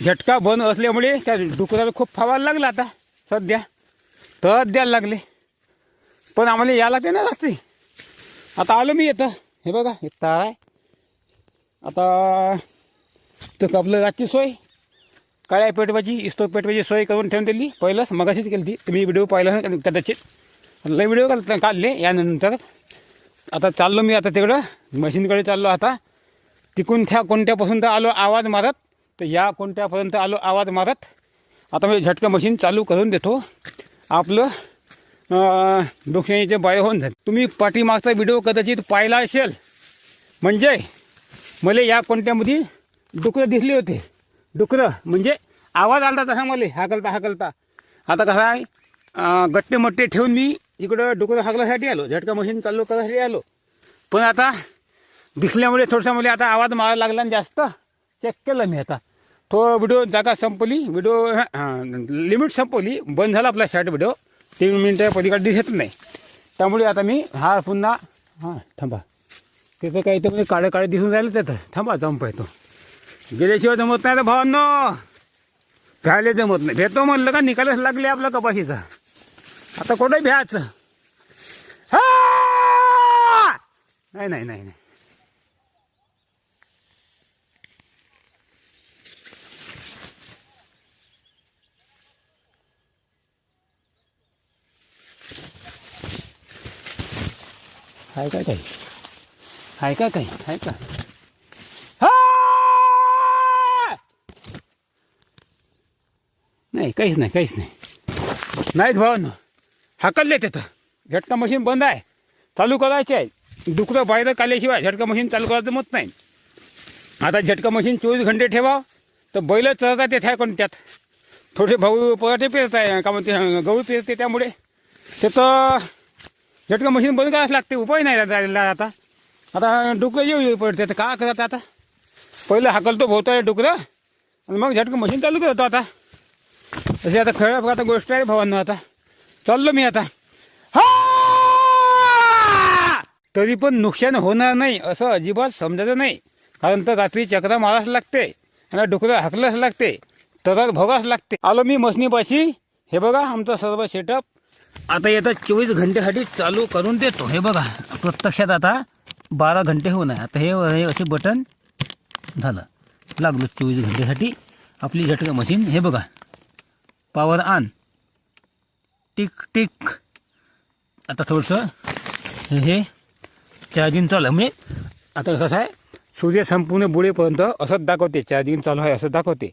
झटका बंद असल्यामुळे त्या डुकराला खूप फवायला लागला आता सध्या तर द्यायला लागले. पण आम्हाला यायला लागते ना रात्री. आता आलो मी येतं. हे बघा हे तार आहे. आता तर आपलं रातची सोय काळ्या पेटवाची इस्तो पेटवाची सोय करून ठेवून दिली. पहिलंच मगाशीच केली ती. तुम्ही व्हिडिओ पाहिला कदाचित लय व्हिडिओ काढले यानंतर. आता चाललो मी आता तिकडं मशीनकडे चाललो. आता तिकून त्या कोणत्यापासून तर आलो आवाज मारत तर या कोणत्यापर्यंत आलो आवाज मारत. आता मी झटका मशीन चालू करून देतो. आपलं डोक्याचे बाय होऊन जाईल. तुम्ही पाठीमागचा व्हिडिओ कदाचित पाहिला असेल. म्हणजे मला या कोणत्यामध्ये डुकरं दिसले होते. डुकरं म्हणजे आवाज आला तसा मला हाकलता. आता कसं आहे गट्टे मट्टे ठेवून मी इकडं डुकरं हाकल्यासाठी आलो. झटका मशीन चालू करायसाठी आलो. पण आता दिसल्यामुळे थोडंसं मला आता आवाज मारायला लागला आणि जास्त चेक केलं मी. आता तो व्हिडिओ जागा संपली. व्हिडिओ लिमिट संपवली. बंद झाला आपला शॉर्ट व्हिडिओ. 3 मिनिटं पलीकडे दिसत नाही. त्यामुळे आता मी हा पुन्हा थांबा. त्याचं काही तर काळे काळे दिसून राहिलं त्याचं. थांबा जंप येतो. गेल्याशिवाय जमत नाही तर भावांनो. भ्यायला जमत नाही. भेटतो म्हणलं का निकालच लागले आपलं कपाशीचं. आता कुठं भ्यायचं. नाही नाही नाही नाही आहे काय काही आहे का काही आहे का. नाही काहीच नाही काहीच नाही. नाहीत भावांनो हाकलले तिथं. झटका मशीन बंद आहे. चालू करायचे आहे. डुकरं बाहेर काढल्याशिवाय झटका मशीन चालू करायचं जमत नाही. आता झटका मशीन 24 घंटे ठेवा तर बैल चढतात येत आहे कोण त्यात. थोडे भाऊ पराठे पेरत आहे का म्हणते गहू पेरते. त्यामुळे त्याचं झटका मशीन बंद करायच लागते. उपाय नाही आता. आता डुकरं येऊ पडते. तर का करत आता पहिलं हाकलतो भोवता डुकरं आणि मग झटका मशीन चालू करतो. आता तशी आता खरं आता गोष्ट आहे भावांना. आता चाललो मी आता. तरी पण नुकसान होणार नाही असं अजिबात समजायचं नाही. कारण तर रात्री चक्रा माराच लागते आणि डुकरं हाकलंच लागते. तरच भोगाच लागते. आलो मी मशनीपाशी. हे बघा आमचं सर्व सेटअप. आता येतं 24 घंटेसाठी चालू करून देतो. हे बघा प्रत्यक्षात आता 12 घंटे होऊन आहे. आता हे असे बटन झालं लागलो 24 घंटेसाठी आपली झटका मशीन. हे बघा पॉवर ऑन टिक टिक. आता थोडंसं हे चार्जिंग चालू आहे. म्हणजे आता कसं आहे सूर्य संपूर्ण बुडेपर्यंत असंच दाखवते. चार्जिंग चालू आहे असं दाखवते.